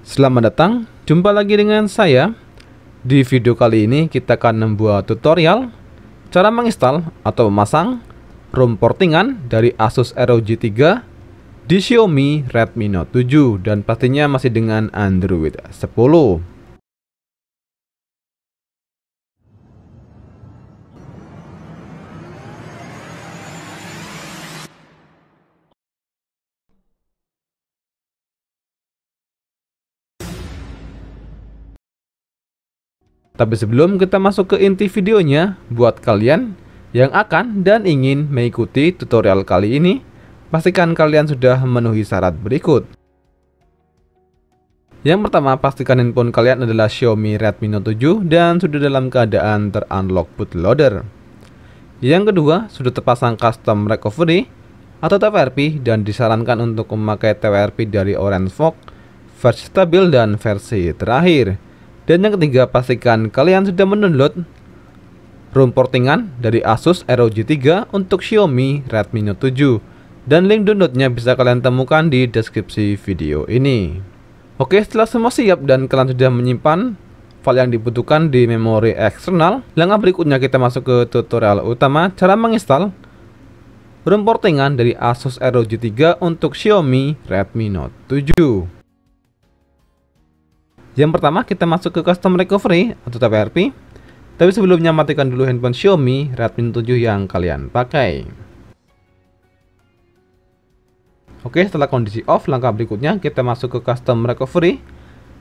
Selamat datang, jumpa lagi dengan saya. Di video kali ini kita akan membuat tutorial cara menginstal atau memasang ROM portingan dari Asus ROG 3 di Xiaomi Redmi Note 7 dan pastinya masih dengan Android 10. Tapi sebelum kita masuk ke inti videonya, buat kalian yang akan dan ingin mengikuti tutorial kali ini, pastikan kalian sudah memenuhi syarat berikut. Yang pertama, pastikan handphone kalian adalah Xiaomi Redmi Note 7 dan sudah dalam keadaan ter-unlock bootloader. Yang kedua, sudah terpasang custom recovery atau TWRP dan disarankan untuk memakai TWRP dari Orange Box, versi stabil dan versi terakhir. Dan yang ketiga, pastikan kalian sudah mendownload ROM portingan dari Asus ROG 3 untuk Xiaomi Redmi Note 7. Dan link downloadnya bisa kalian temukan di deskripsi video ini. Oke, setelah semua siap dan kalian sudah menyimpan file yang dibutuhkan di memori eksternal, langkah berikutnya kita masuk ke tutorial utama cara menginstal ROM portingan dari Asus ROG 3 untuk Xiaomi Redmi Note 7. Yang pertama, kita masuk ke custom recovery atau TWRP. Tapi sebelumnya matikan dulu handphone Xiaomi Redmi Note 7 yang kalian pakai. Oke, setelah kondisi off, langkah berikutnya kita masuk ke custom recovery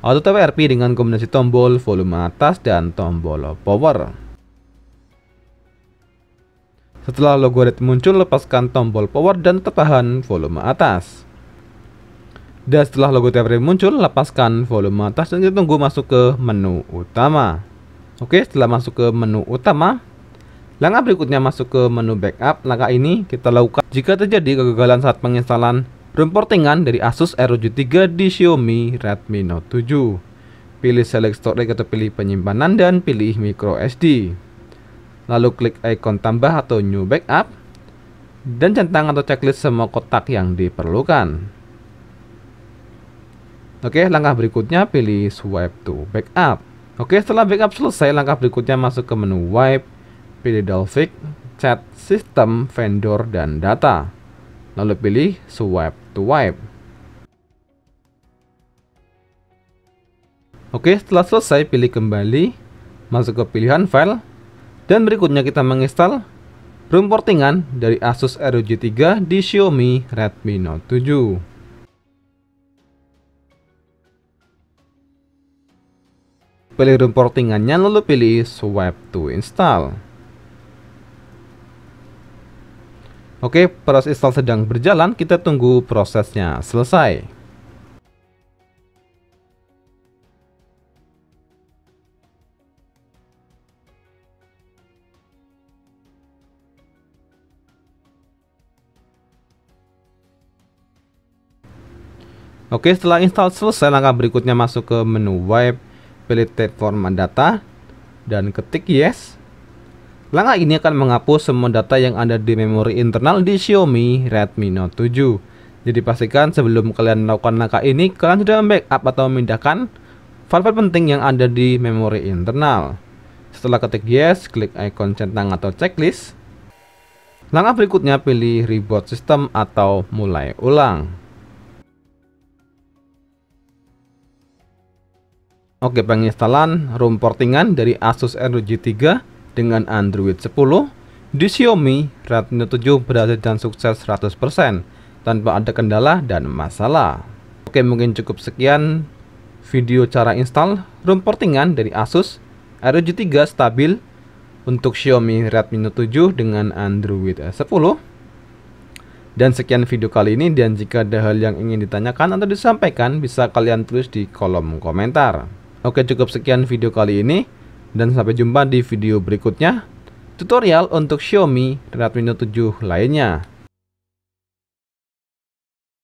atau TWRP dengan kombinasi tombol volume atas dan tombol power. Setelah logo red muncul, lepaskan tombol power dan tahan volume atas. Dan setelah logo TWRP muncul, lepaskan volume atas dan kita tunggu masuk ke menu utama. Oke, setelah masuk ke menu utama, langkah berikutnya masuk ke menu backup. Langkah ini kita lakukan jika terjadi kegagalan saat penginstalan ROM portingan dari Asus ROG 3 di Xiaomi Redmi Note 7. Pilih select storage atau pilih penyimpanan dan pilih micro SD. Lalu klik icon tambah atau new backup dan centang atau checklist semua kotak yang diperlukan. Oke, langkah berikutnya pilih swipe to backup. Oke, setelah backup selesai, langkah berikutnya masuk ke menu wipe, pilih Dalvik, chat, sistem, vendor, dan data. Lalu pilih swipe to wipe. Oke, setelah selesai, pilih kembali, masuk ke pilihan file, dan berikutnya kita menginstal ROM portingan dari Asus ROG 3 di Xiaomi Redmi Note 7. Pilih ROM portingannya lalu pilih swipe to install. Oke, proses install sedang berjalan, kita tunggu prosesnya selesai. Oke, setelah install selesai, langkah berikutnya masuk ke menu wipe, pilih tab format data dan ketik yes. Langkah ini akan menghapus semua data yang ada di memori internal di Xiaomi Redmi Note 7. Jadi pastikan sebelum kalian melakukan langkah ini, kalian sudah backup atau memindahkan file-file penting yang ada di memori internal. Setelah ketik yes, klik icon centang atau checklist. Langkah berikutnya pilih reboot system atau mulai ulang. Oke, penginstalan ROM portingan dari Asus ROG 3 dengan Android 10 di Xiaomi Redmi Note 7 berhasil dan sukses 100% tanpa ada kendala dan masalah. Oke, mungkin cukup sekian video cara install ROM portingan dari Asus ROG 3 stabil untuk Xiaomi Redmi Note 7 dengan Android 10. Dan sekian video kali ini, dan jika ada hal yang ingin ditanyakan atau disampaikan, bisa kalian tulis di kolom komentar. Oke, cukup sekian video kali ini, dan sampai jumpa di video berikutnya tutorial untuk Xiaomi Redmi Note 7 lainnya.